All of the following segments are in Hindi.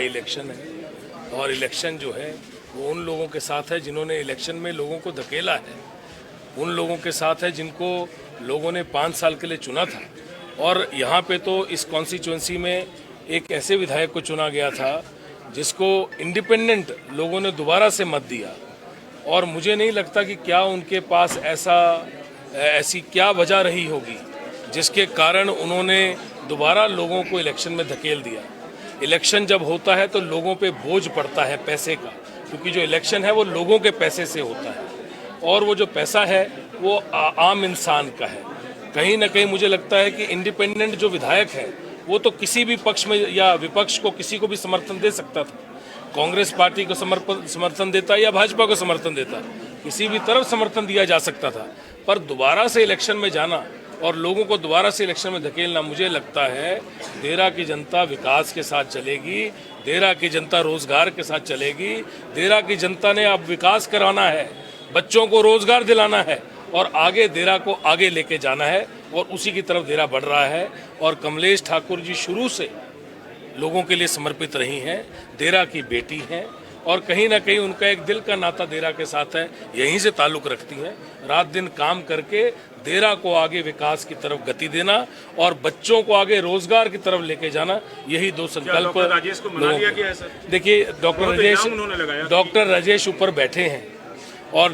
इलेक्शन है और इलेक्शन जो है वो उन लोगों के साथ है जिन्होंने इलेक्शन में लोगों को धकेला है, उन लोगों के साथ है जिनको लोगों ने 5 साल के लिए चुना था। और यहाँ पे तो इस कॉन्स्टिट्यूएंसी में एक ऐसे विधायक को चुना गया था जिसको इंडिपेंडेंट लोगों ने दोबारा से मत दिया। और मुझे नहीं लगता कि क्या उनके पास ऐसी क्या वजह रही होगी जिसके कारण उन्होंने दोबारा लोगों को इलेक्शन में धकेल दिया। इलेक्शन जब होता है तो लोगों पे बोझ पड़ता है पैसे का, क्योंकि जो इलेक्शन है वो लोगों के पैसे से होता है और वो जो पैसा है वो आम इंसान का है। कहीं ना कहीं मुझे लगता है कि इंडिपेंडेंट जो विधायक है वो तो किसी भी पक्ष में या विपक्ष को किसी को भी समर्थन दे सकता था। कांग्रेस पार्टी को समर्थन देता या भाजपा को समर्थन देता, किसी भी तरफ समर्थन दिया जा सकता था। पर दोबारा से इलेक्शन में जाना और लोगों को दोबारा से इलेक्शन में धकेलना, मुझे लगता है देरा की जनता विकास के साथ चलेगी, देरा की जनता रोजगार के साथ चलेगी। देरा की जनता ने अब विकास कराना है, बच्चों को रोजगार दिलाना है और आगे देरा को आगे लेके जाना है और उसी की तरफ देरा बढ़ रहा है। और कमलेश ठाकुर जी शुरू से लोगों के लिए समर्पित रही हैं, देरा की बेटी हैं और कहीं ना कहीं उनका एक दिल का नाता देरा के साथ है, यहीं से ताल्लुक रखती हैं। रात दिन काम करके देरा को आगे विकास की तरफ गति देना और बच्चों को आगे रोजगार की तरफ लेके जाना, यही दो संकल्प राजेश को मना लिया गया है सर? देखिए डॉक्टर राजेश ऊपर बैठे हैं और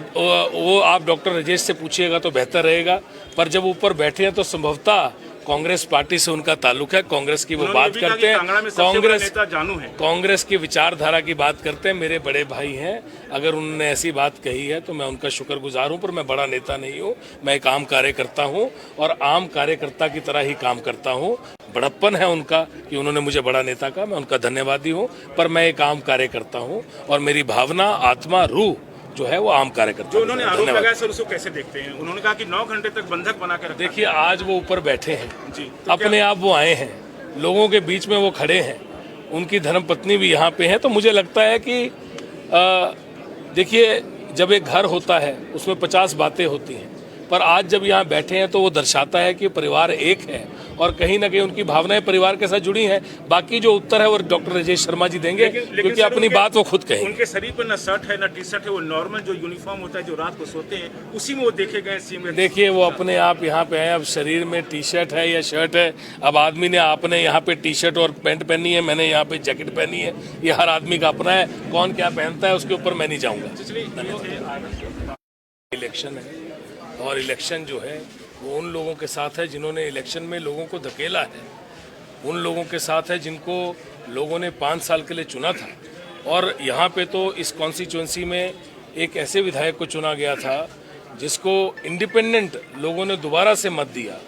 वो आप डॉक्टर राजेश से पूछिएगा तो बेहतर रहेगा। पर जब ऊपर बैठे हैं तो संभवतः कांग्रेस पार्टी से उनका ताल्लुक है, कांग्रेस की वो बात करते हैं, कांग्रेस की विचारधारा की बात करते हैं। मेरे बड़े भाई हैं, अगर उन्होंने ऐसी बात कही है तो मैं उनका शुक्रगुजार हूं, पर मैं बड़ा नेता नहीं हूं, मैं एक आम कार्यकर्ता हूं और आम कार्यकर्ता की तरह ही काम करता हूं। बड़प्पन है उनका कि उन्होंने मुझे बड़ा नेता कहा, मैं उनका धन्यवादी हूं, पर मैं एक आम कार्यकर्ता हूं और मेरी भावना, आत्मा, रूह जो है वो आम कार्यकर्ता। जो उन्होंने आरोप लगाया सर, उसको कैसे देखते हैं? उन्होंने कहा कि 9 घंटे तक बंधक बना के रखा। देखिए आज वो ऊपर बैठे हैं जी, तो अपने आप वो आए हैं, लोगों के बीच में वो खड़े हैं, उनकी धर्मपत्नी भी यहाँ पे है। तो मुझे लगता है कि देखिए जब एक घर होता है उसमें 50 बातें होती हैं, पर आज जब यहाँ बैठे हैं तो वो दर्शाता है कि परिवार एक है और कहीं ना कहीं उनकी भावनाएं परिवार के साथ जुड़ी हैं। बाकी जो उत्तर है वो डॉक्टर राजेश शर्मा जी देंगे, क्योंकि अपनी बात वो खुद कहेंगे। उनके शरीर पर न शर्ट है न टी शर्ट है, वो नॉर्मल जो यूनिफॉर्म होता है जो रात को सोते हैं उसी में वो देखे गए सीन में। देखिए वो अपने आप यहाँ पे हैं, अब शरीर में टी शर्ट है या शर्ट है, अब आदमी ने आपने यहाँ पे टी शर्ट और पैंट पहनी है, मैंने यहाँ पे जैकेट पहनी है, ये हर आदमी का अपना है, कौन क्या पहनता है उसके ऊपर मैं नहीं जाऊँगा। इलेक्शन है और इलेक्शन जो है वो उन लोगों के साथ है जिन्होंने इलेक्शन में लोगों को धकेला है, उन लोगों के साथ है जिनको लोगों ने 5 साल के लिए चुना था। और यहाँ पे तो इस कॉन्स्टिट्यूएंसी में एक ऐसे विधायक को चुना गया था जिसको इंडिपेंडेंट लोगों ने दोबारा से मत दिया।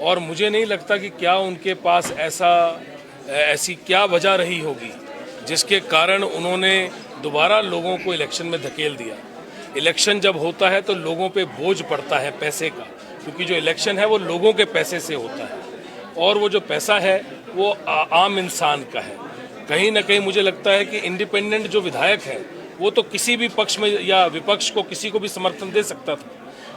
और मुझे नहीं लगता कि क्या उनके पास ऐसी क्या वजह रही होगी जिसके कारण उन्होंने दोबारा लोगों को इलेक्शन में धकेल दिया। इलेक्शन जब होता है तो लोगों पे बोझ पड़ता है पैसे का, क्योंकि जो इलेक्शन है वो लोगों के पैसे से होता है और वो जो पैसा है वो आम इंसान का है। कहीं ना कहीं मुझे लगता है कि इंडिपेंडेंट जो विधायक है वो तो किसी भी पक्ष में या विपक्ष को किसी को भी समर्थन दे सकता था।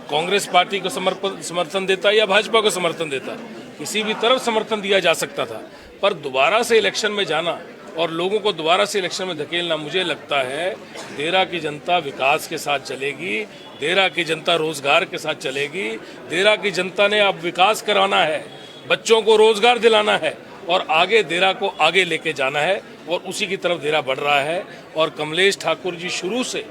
कांग्रेस पार्टी को समर्थन देता या भाजपा को समर्थन देता, किसी भी तरफ समर्थन दिया जा सकता था। पर दोबारा से इलेक्शन में जाना और लोगों को दोबारा से इलेक्शन में धकेलना, मुझे लगता है देरा की जनता विकास के साथ चलेगी, देरा की जनता रोजगार के साथ चलेगी। देरा की जनता ने अब विकास कराना है, बच्चों को रोजगार दिलाना है और आगे देरा को आगे लेके जाना है और उसी की तरफ देरा बढ़ रहा है। और कमलेश ठाकुर जी शुरू से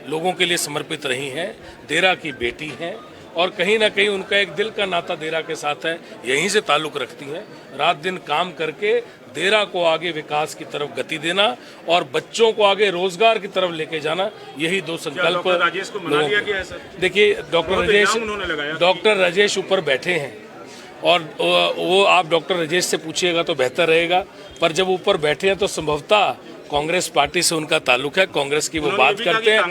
लोगों के लिए समर्पित रही हैं, देरा की बेटी हैं और कहीं ना कहीं उनका एक दिल का नाता देरा के साथ है, यहीं से ताल्लुक रखती हैं। रात दिन काम करके देरा को आगे विकास की तरफ गति देना और बच्चों को आगे रोजगार की तरफ लेके जाना, यही दो संकल्प राजेश को मना लिया गया है सर? देखिए डॉक्टर राजेश ऊपर बैठे हैं और वो आप डॉक्टर राजेश से पूछिएगा तो बेहतर रहेगा। पर जब ऊपर बैठे हैं तो संभवतः कांग्रेस पार्टी से उनका ताल्लुक है, कांग्रेस की वो बात करते हैं,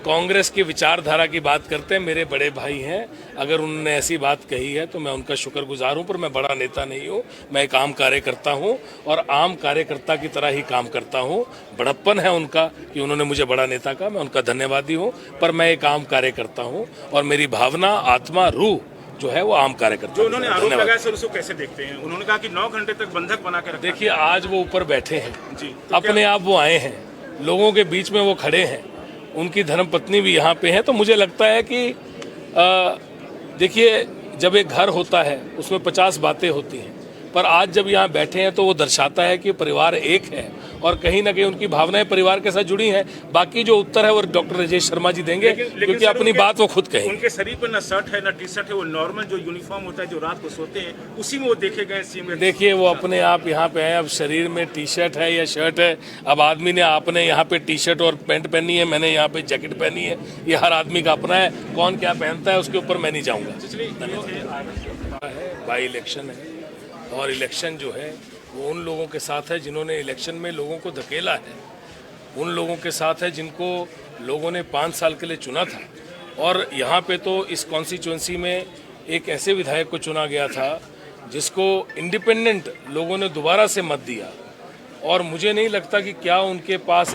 कांग्रेस की विचारधारा की बात करते हैं। मेरे बड़े भाई हैं, अगर उन्होंने ऐसी बात कही है तो मैं उनका शुक्रगुजार हूं, पर मैं बड़ा नेता नहीं हूं, मैं एक आम कार्यकर्ता हूं और आम कार्यकर्ता की तरह ही काम करता हूं। बड़प्पन है उनका कि उन्होंने मुझे बड़ा नेता कहा, मैं उनका धन्यवादी हूं, पर मैं एक आम कार्यकर्ता हूं और मेरी भावना, आत्मा, रूह जो है वो आम कार्यकर्ता। जो उन्होंने आरोप धन्यवाद। लगाया सर, उसको कैसे देखते हैं? उन्होंने कहा कि 9 घंटे तक बंधक बना के रखा। देखिए, आज वो ऊपर बैठे हैं जी, तो अपने आप वो आए हैं, लोगों के बीच में वो खड़े हैं, उनकी धर्मपत्नी भी यहाँ पे है। तो मुझे लगता है कि देखिए, जब एक घर होता है उसमें 50 बातें होती हैं, पर आज जब यहाँ बैठे हैं तो वो दर्शाता है कि परिवार एक है और कहीं ना कहीं उनकी भावनाएं परिवार के साथ जुड़ी हैं। बाकी जो उत्तर है वो डॉक्टर राजेश शर्मा जी देंगे, क्योंकि सर, अपनी बात वो खुद कहेंगे। उनके शरीर पर ना शर्ट है ना टी शर्ट है, वो नॉर्मल जो यूनिफॉर्म होता है जो रात को सोते हैं उसी में वो देखे गए सीएम। देखिए, वो अपने आप यहाँ पे हैं। अब शरीर में टी शर्ट है या शर्ट है, अब आदमी ने आपने यहाँ पे टी शर्ट और पैंट पहनी है, मैंने यहाँ पे जैकेट पहनी है, ये हर आदमी का अपना है। कौन क्या पहनता है उसके ऊपर मैं नहीं जाऊँगा। बाई इलेक्शन है और इलेक्शन जो है वो उन लोगों के साथ है जिन्होंने इलेक्शन में लोगों को धकेला है, उन लोगों के साथ है जिनको लोगों ने 5 साल के लिए चुना था। और यहाँ पे तो इस कॉन्स्टिट्यूंसी में एक ऐसे विधायक को चुना गया था जिसको इंडिपेंडेंट लोगों ने दोबारा से मत दिया, और मुझे नहीं लगता कि क्या उनके पास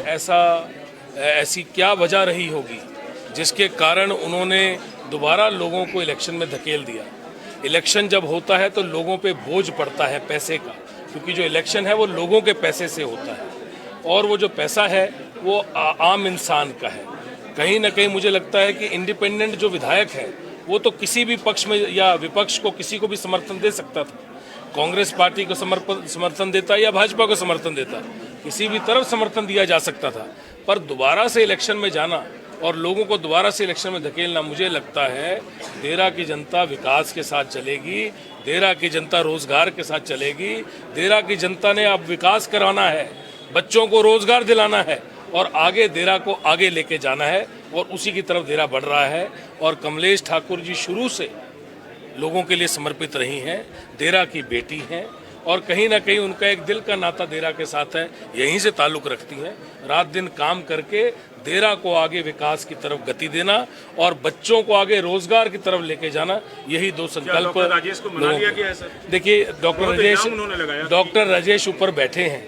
ऐसी क्या वजह रही होगी जिसके कारण उन्होंने दोबारा लोगों को इलेक्शन में धकेल दिया। इलेक्शन जब होता है तो लोगों पे बोझ पड़ता है पैसे का, क्योंकि जो इलेक्शन है वो लोगों के पैसे से होता है, और वो जो पैसा है वो आम इंसान का है। कहीं ना कहीं मुझे लगता है कि इंडिपेंडेंट जो विधायक है वो तो किसी भी पक्ष में या विपक्ष को किसी को भी समर्थन दे सकता था। कांग्रेस पार्टी को समर्थन देता या भाजपा को समर्थन देता, किसी भी तरफ समर्थन दिया जा सकता था। पर दोबारा से इलेक्शन में जाना और लोगों को दोबारा से इलेक्शन में धकेलना, मुझे लगता है देरा की जनता विकास के साथ चलेगी, देरा की जनता रोजगार के साथ चलेगी। देरा की जनता ने अब विकास कराना है, बच्चों को रोजगार दिलाना है और आगे देरा को आगे लेके जाना है, और उसी की तरफ देरा बढ़ रहा है। और कमलेश ठाकुर जी शुरू से लोगों के लिए समर्पित रही हैं, देरा की बेटी हैं, और कहीं ना कहीं उनका एक दिल का नाता देरा के साथ है, यहीं से ताल्लुक रखती हैं। रात दिन काम करके देरा को आगे विकास की तरफ गति देना और बच्चों को आगे रोजगार की तरफ लेके जाना, यही दो संकल्प राजेश को मना लिया गया है सर? देखिए, डॉक्टर राजेश ऊपर बैठे हैं,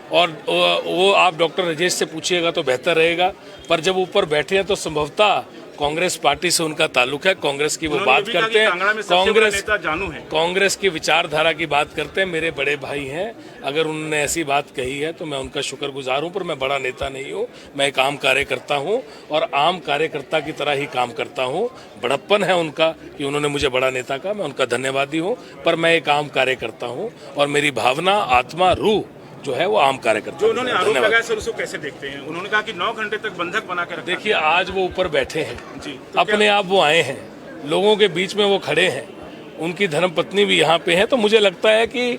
और वो आप डॉक्टर राजेश से पूछिएगा तो बेहतर रहेगा। पर जब ऊपर बैठे हैं तो संभवतः कांग्रेस पार्टी से उनका ताल्लुक है, कांग्रेस की वो बात करते हैं, कांग्रेस की विचारधारा की बात करते हैं। मेरे बड़े भाई हैं, अगर उन्होंने ऐसी बात कही है तो मैं उनका शुक्रगुजार हूं, पर मैं बड़ा नेता नहीं हूं, मैं एक आम कार्यकर्ता हूं और आम कार्यकर्ता की तरह ही काम करता हूं। बड़प्पन है उनका कि उन्होंने मुझे बड़ा नेता कहा, मैं उनका धन्यवादी हूँ, पर मैं एक आम कार्यकर्ता हूँ और मेरी भावना, आत्मा, रूह जो है वो आम कार्यकर्ता। जो उन्होंने आरोप लगाया सर, उसको कैसे देखते हैं? उन्होंने कहा कि 9 घंटे तक बंधक बना के रखा। देखिए, आज वो ऊपर बैठे हैं जी, तो अपने आप वो आए हैं, लोगों के बीच में वो खड़े हैं, उनकी धर्मपत्नी भी यहाँ पे है। तो मुझे लगता है कि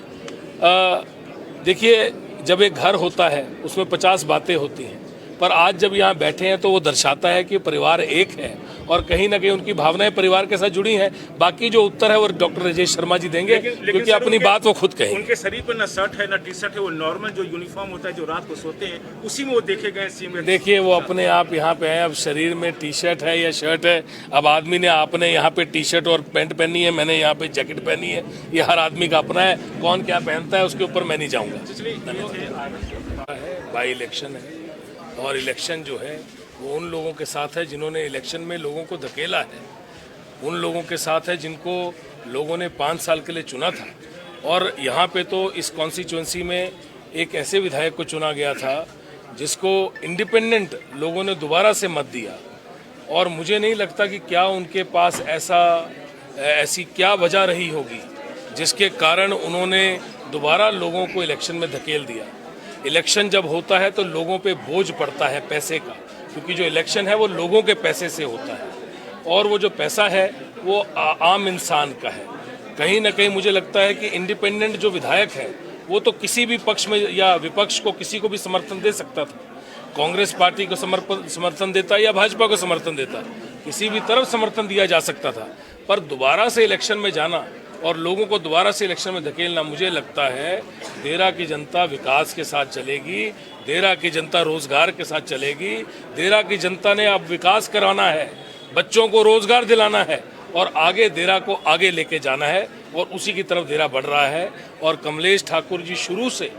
देखिए, जब एक घर होता है उसमें 50 बातें होती हैं, पर आज जब यहाँ बैठे हैं तो वो दर्शाता है कि परिवार एक है और कहीं ना कहीं उनकी भावनाएं परिवार के साथ जुड़ी हैं। बाकी जो उत्तर है वो डॉक्टर राजेश शर्मा जी देंगे, क्योंकि अपनी बात वो खुद कहेंगे। उनके शरीर पर ना शर्ट है ना टी शर्ट है, वो नॉर्मल जो यूनिफॉर्म होता है जो रात को सोते हैं उसी में वो देखे गए सीएम। देखिए, वो अपने आप यहाँ पे हैं। अब शरीर में टी शर्ट है या शर्ट है, अब आदमी ने आपने यहाँ पे टी शर्ट और पैंट पहनी है, मैंने यहाँ पे जैकेट पहनी है, ये हर आदमी का अपना है। कौन क्या पहनता है उसके ऊपर मैं नहीं जाऊँगा। बाई इलेक्शन है और इलेक्शन जो है वो उन लोगों के साथ है जिन्होंने इलेक्शन में लोगों को धकेला है, उन लोगों के साथ है जिनको लोगों ने 5 साल के लिए चुना था। और यहाँ पे तो इस कॉन्स्टिट्यूंसी में एक ऐसे विधायक को चुना गया था जिसको इंडिपेंडेंट लोगों ने दोबारा से मत दिया, और मुझे नहीं लगता कि क्या उनके पास ऐसी क्या वजह रही होगी जिसके कारण उन्होंने दोबारा लोगों को इलेक्शन में धकेल दिया। इलेक्शन जब होता है तो लोगों पे बोझ पड़ता है पैसे का, क्योंकि जो इलेक्शन है वो लोगों के पैसे से होता है, और वो जो पैसा है वो आम इंसान का है। कहीं ना कहीं मुझे लगता है कि इंडिपेंडेंट जो विधायक है वो तो किसी भी पक्ष में या विपक्ष को किसी को भी समर्थन दे सकता था। कांग्रेस पार्टी को समर्थन देता या भाजपा को समर्थन देता, किसी भी तरफ समर्थन दिया जा सकता था। पर दोबारा से इलेक्शन में जाना और लोगों को दोबारा से इलेक्शन में धकेलना, मुझे लगता है देरा की जनता विकास के साथ चलेगी, देरा की जनता रोजगार के साथ चलेगी। देरा की जनता ने अब विकास कराना है, बच्चों को रोजगार दिलाना है और आगे देरा को आगे लेके जाना है, और उसी की तरफ देरा बढ़ रहा है। और कमलेश ठाकुर जी शुरू से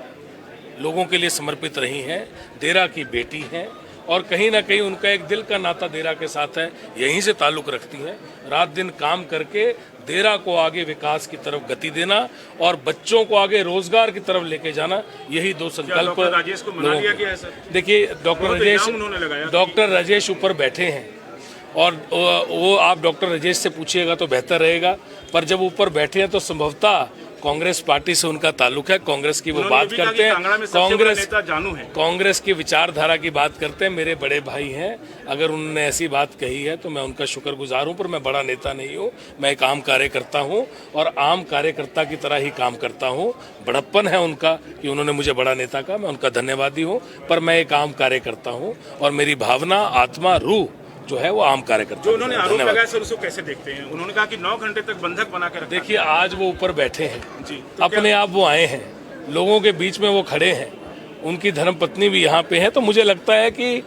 लोगों के लिए समर्पित रही हैं, देरा की बेटी हैं, और कहीं ना कहीं उनका एक दिल का नाता देरा के साथ है, यहीं से ताल्लुक रखती हैं। रात दिन काम करके देरा को आगे विकास की तरफ गति देना और बच्चों को आगे रोजगार की तरफ लेके जाना, यही दो संकल्प डॉक्टर राजेश को मना लिया गया है सर? देखिए डॉक्टर राजेश ऊपर बैठे हैं और वो आप डॉक्टर राजेश से पूछिएगा तो बेहतर रहेगा, पर जब ऊपर बैठे हैं तो संभवतः कांग्रेस पार्टी से उनका ताल्लुक है, कांग्रेस की वो बात करते हैं, कांग्रेस की विचारधारा की बात करते हैं, मेरे बड़े भाई हैं। अगर उन्होंने ऐसी बात कही है तो मैं उनका शुक्रगुजार हूं, पर मैं बड़ा नेता नहीं हूं, मैं एक आम कार्यकर्ता हूं और आम कार्यकर्ता की तरह ही काम करता हूं। बड़प्पन है उनका कि उन्होंने मुझे बड़ा नेता कहा, मैं उनका धन्यवादी हूं, पर मैं एक आम कार्यकर्ता हूं और मेरी भावना, आत्मा, रूह जो है वो आम कार्यकर्ता। जो उन्होंने आरोप लगाया सर, उसको कैसे देखते हैं? उन्होंने कहा कि 9 घंटे तक बंधक बना के रखा। देखिए आज वो ऊपर बैठे हैं जी, तो अपने आप वो आए हैं, लोगों के बीच में वो खड़े हैं, उनकी धर्मपत्नी भी यहाँ पे है, तो मुझे लगता है कि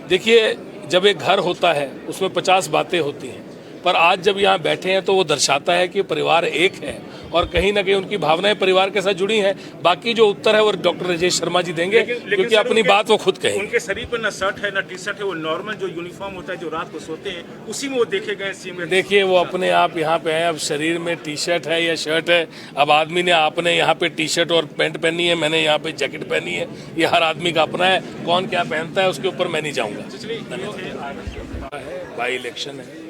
देखिए जब एक घर होता है उसमें 50 बातें होती हैं, पर आज जब यहाँ बैठे हैं तो वो दर्शाता है कि परिवार एक है और कहीं ना कहीं उनकी भावनाएं परिवार के साथ जुड़ी हैं। बाकी जो उत्तर है वो डॉक्टर राजेश शर्मा जी देंगे, क्योंकि अपनी बात वो खुद कहेंगे। उनके शरीर पर ना शर्ट है ना टी शर्ट है, वो नॉर्मल जो यूनिफॉर्म होता है जो रात को सोते हैं उसी में वो देखे गए सीएम। देखिए वो अपने आप यहाँ पे आए, अब शरीर में टी शर्ट है या शर्ट है, अब आदमी ने आपने यहाँ पे टी शर्ट और पैंट पहनी है, मैंने यहाँ पे जैकेट पहनी है, ये हर आदमी का अपना है, कौन क्या पहनता है उसके ऊपर मैं नहीं जाऊँगा। बाई इलेक्शन है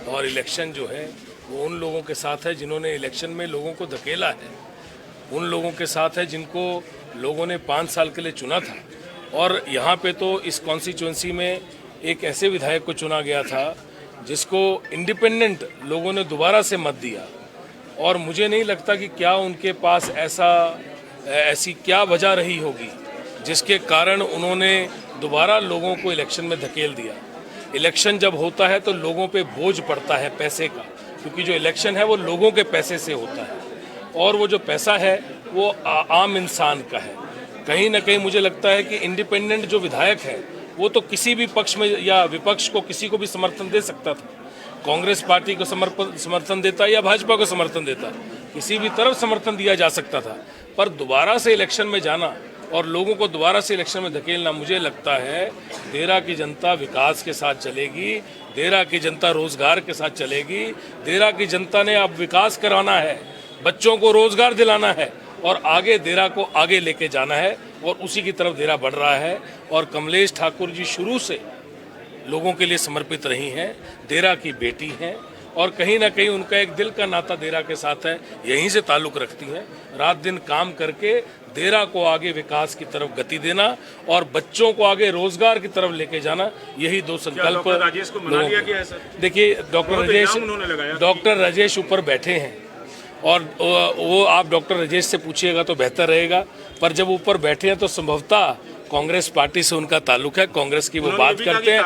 और इलेक्शन जो है वो उन लोगों के साथ है जिन्होंने इलेक्शन में लोगों को धकेला है, उन लोगों के साथ है जिनको लोगों ने 5 साल के लिए चुना था। और यहाँ पे तो इस कॉन्स्टिट्यूंसी में एक ऐसे विधायक को चुना गया था जिसको इंडिपेंडेंट लोगों ने दोबारा से मत दिया, और मुझे नहीं लगता कि क्या उनके पास ऐसी क्या वजह रही होगी जिसके कारण उन्होंने दोबारा लोगों को इलेक्शन में धकेल दिया। इलेक्शन जब होता है तो लोगों पे बोझ पड़ता है पैसे का, क्योंकि जो इलेक्शन है वो लोगों के पैसे से होता है और वो जो पैसा है वो आम इंसान का है। कहीं ना कहीं मुझे लगता है कि इंडिपेंडेंट जो विधायक है वो तो किसी भी पक्ष में या विपक्ष को किसी को भी समर्थन दे सकता था, कांग्रेस पार्टी को समर्थन देता या भाजपा को समर्थन देता, किसी भी तरफ समर्थन दिया जा सकता था। पर दोबारा से इलेक्शन में जाना और लोगों को दोबारा से इलेक्शन में धकेलना, मुझे लगता है देरा की जनता विकास के साथ चलेगी, देरा की जनता रोजगार के साथ चलेगी, देरा की जनता ने अब विकास कराना है, बच्चों को रोजगार दिलाना है और आगे देरा को आगे लेके जाना है और उसी की तरफ देरा बढ़ रहा है। और कमलेश ठाकुर जी शुरू से लोगों के लिए समर्पित रही हैं, देरा की बेटी हैं और कहीं ना कहीं उनका एक दिल का नाता देरा के साथ है, यहीं से ताल्लुक रखती हैं। रात दिन काम करके देरा को आगे विकास की तरफ गति देना और बच्चों को आगे रोजगार की तरफ लेके जाना, यही दो संकल्प। राजेश को मना लिया गया है सर? देखिए डॉक्टर राजेश ऊपर बैठे हैं और वो आप डॉक्टर राजेश से पूछिएगा तो बेहतर रहेगा, पर जब ऊपर बैठे हैं तो संभवतः कांग्रेस पार्टी से उनका ताल्लुक है, कांग्रेस की वो बात करते हैं,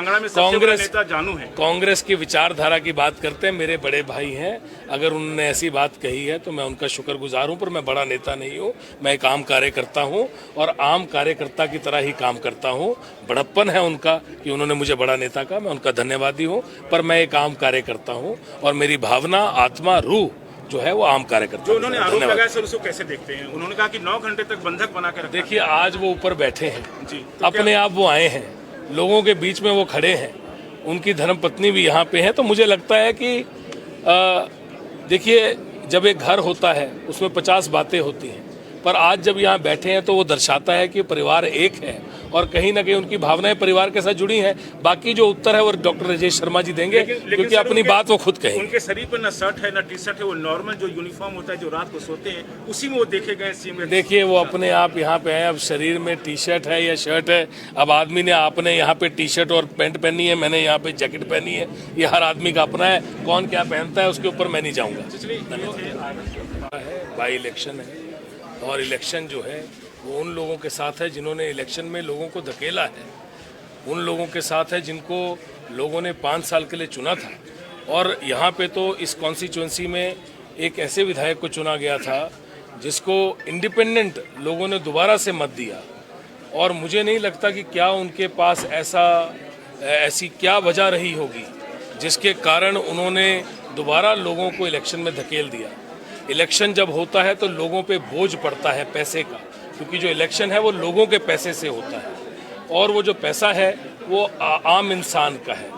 कांग्रेस की विचारधारा की बात करते हैं, मेरे बड़े भाई हैं। अगर उन्होंने ऐसी बात कही है तो मैं उनका शुक्रगुजार हूं, पर मैं बड़ा नेता नहीं हूं, मैं एक आम कार्यकर्ता हूं और आम कार्यकर्ता की तरह ही काम करता हूं। बड़प्पन है उनका कि उन्होंने मुझे बड़ा नेता कहा, मैं उनका धन्यवादी हूं, पर मैं एक आम कार्यकर्ता हूं और मेरी भावना, आत्मा, रूह जो है वो आम कार्यकर्ता। जो उन्होंने आरोप लगाया सर, उसको कैसे देखते हैं? उन्होंने कहा कि 9 घंटे तक बंधक बना के रखा। देखिए आज वो ऊपर बैठे हैं जी, तो अपने आप वो आए हैं, लोगों के बीच में वो खड़े हैं, उनकी धर्मपत्नी भी यहाँ पे है, तो मुझे लगता है कि देखिए जब एक घर होता है उसमें 50 बातें होती हैं, पर आज जब यहाँ बैठे हैं तो वो दर्शाता है कि परिवार एक है और कहीं ना कहीं उनकी भावनाएं परिवार के साथ जुड़ी हैं। बाकी जो उत्तर है वो डॉक्टर राजेश शर्मा जी देंगे, क्योंकि अपनी बात वो खुद कहेंगे। उनके शरीर पर ना शर्ट है ना टी शर्ट है, वो नॉर्मल जो यूनिफॉर्म होता है जो रात को सोते हैं उसी में वो देखे गए सीएम। देखिए वो अपने आप यहाँ पे आए, अब शरीर में टी शर्ट है या शर्ट है, अब आदमी ने आपने यहाँ पे टी शर्ट और पैंट पहनी है, मैंने यहाँ पे जैकेट पहनी है, ये हर आदमी का अपना है, कौन क्या पहनता है उसके ऊपर मैं नहीं जाऊँगा। बाई इलेक्शन है और इलेक्शन जो है वो उन लोगों के साथ है जिन्होंने इलेक्शन में लोगों को धकेला है, उन लोगों के साथ है जिनको लोगों ने 5 साल के लिए चुना था। और यहाँ पे तो इस कॉन्स्टिट्यूंसी में एक ऐसे विधायक को चुना गया था जिसको इंडिपेंडेंट लोगों ने दोबारा से मत दिया, और मुझे नहीं लगता कि क्या उनके पास ऐसी क्या वजह रही होगी जिसके कारण उन्होंने दोबारा लोगों को इलेक्शन में धकेल दिया। इलेक्शन जब होता है तो लोगों पे बोझ पड़ता है पैसे का, क्योंकि जो इलेक्शन है वो लोगों के पैसे से होता है और वो जो पैसा है वो आम इंसान का है।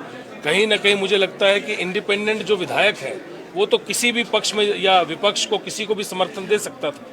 कहीं ना कहीं मुझे लगता है कि इंडिपेंडेंट जो विधायक है वो तो किसी भी पक्ष में या विपक्ष को किसी को भी समर्थन दे सकता था।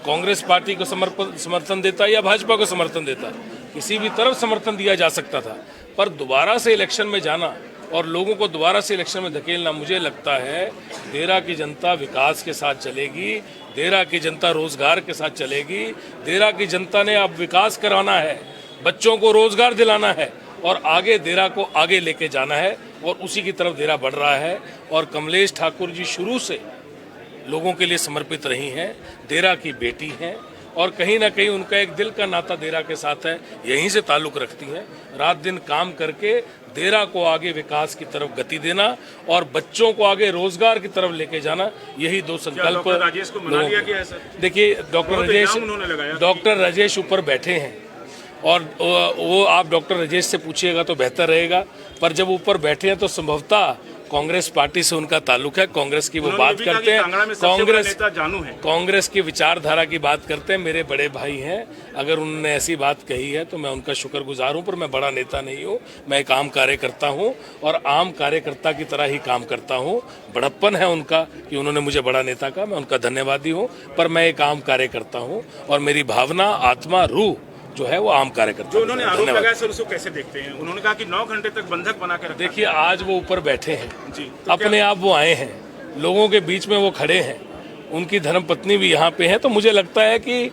कांग्रेस पार्टी को समर्थन देता या भाजपा को समर्थन देता, किसी भी तरफ समर्थन दिया जा सकता था। पर दोबारा से इलेक्शन में जाना और लोगों को दोबारा से इलेक्शन में धकेलना, मुझे लगता है देरा की जनता विकास के साथ चलेगी, देरा की जनता रोजगार के साथ चलेगी। देरा की जनता ने अब विकास कराना है, बच्चों को रोजगार दिलाना है और आगे देरा को आगे लेके जाना है और उसी की तरफ देरा बढ़ रहा है। और कमलेश ठाकुर जी शुरू से लोगों के लिए समर्पित रही हैं, देरा की बेटी हैं और कहीं ना कहीं उनका एक दिल का नाता देरा के साथ है, यहीं से ताल्लुक़ रखती हैं। रात दिन काम करके देरा को आगे विकास की तरफ गति देना और बच्चों को आगे रोजगार की तरफ लेके जाना, यही दो संकल्प राजेश को मना लिया गया है सर? देखिए, डॉक्टर राजेश ऊपर बैठे हैं और वो आप डॉक्टर राजेश से पूछिएगा तो बेहतर रहेगा। पर जब ऊपर बैठे हैं तो संभवतः कांग्रेस पार्टी से उनका ताल्लुक है, कांग्रेस की वो बात करते हैं, कांग्रेस की विचारधारा की बात करते हैं, मेरे बड़े भाई हैं। अगर उन्होंने ऐसी बात कही है तो मैं उनका शुक्रगुजार हूं, पर मैं बड़ा नेता नहीं हूं, मैं एक आम कार्यकर्ता हूं और आम कार्यकर्ता की तरह ही काम करता हूं। बड़प्पन है उनका कि उन्होंने मुझे बड़ा नेता कहा, मैं उनका धन्यवादी हूं, पर मैं एक आम कार्यकर्ता हूं और मेरी भावना, आत्मा, रूह जो है वो आम कार्यकर्ता। जो उन्होंने आरोप लगाया सर, उसको कैसे देखते हैं? उन्होंने कहा कि 9 घंटे तक बंधक बना के रखा। देखिए, आज वो ऊपर बैठे हैं जी, तो अपने आप वो आए हैं, लोगों के बीच में वो खड़े हैं, उनकी धर्मपत्नी भी यहाँ पे है। तो मुझे लगता है कि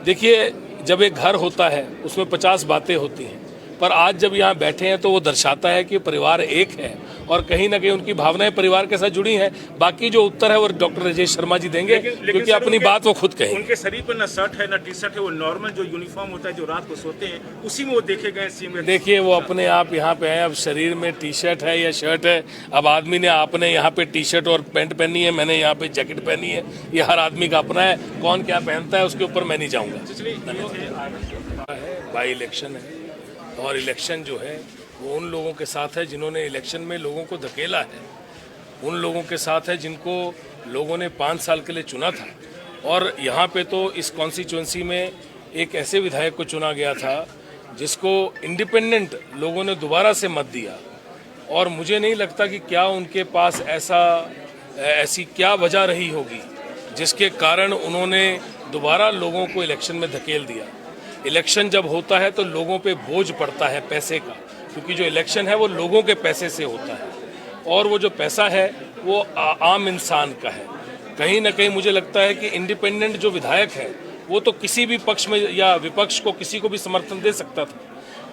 देखिए, जब एक घर होता है उसमें 50 बातें होती हैं, पर आज जब यहाँ बैठे हैं तो वो दर्शाता है कि परिवार एक है और कहीं ना कहीं उनकी भावनाएं परिवार के साथ जुड़ी हैं। बाकी जो उत्तर है वो डॉक्टर राजेश शर्मा जी देंगे, क्योंकि अपनी बात वो खुद कहेंगे। उनके शरीर पर ना शर्ट है ना टी शर्ट है, वो नॉर्मल जो यूनिफॉर्म होता है जो रात को सोते हैं, उसी में वो देखे गए सीएम। देखिए, वो अपने आप यहाँ पे आए, अब शरीर में टी शर्ट है या शर्ट है, अब आदमी ने, आपने यहाँ पे टी शर्ट और पैंट पहनी है, मैंने यहाँ पे जैकेट पहनी है, ये हर आदमी का अपना है, कौन क्या पहनता है उसके ऊपर मैं नहीं जाऊँगा। बाई इलेक्शन है और इलेक्शन जो है वो उन लोगों के साथ है जिन्होंने इलेक्शन में लोगों को धकेला है, उन लोगों के साथ है जिनको लोगों ने 5 साल के लिए चुना था। और यहाँ पे तो इस कॉन्स्टिट्यूंसी में एक ऐसे विधायक को चुना गया था जिसको इंडिपेंडेंट लोगों ने दोबारा से मत दिया और मुझे नहीं लगता कि क्या उनके पास ऐसी क्या वजह रही होगी जिसके कारण उन्होंने दोबारा लोगों को इलेक्शन में धकेल दिया। इलेक्शन जब होता है तो लोगों पे बोझ पड़ता है पैसे का, क्योंकि जो इलेक्शन है वो लोगों के पैसे से होता है और वो जो पैसा है वो आम इंसान का है। कहीं ना कहीं मुझे लगता है कि इंडिपेंडेंट जो विधायक है वो तो किसी भी पक्ष में या विपक्ष को किसी को भी समर्थन दे सकता था।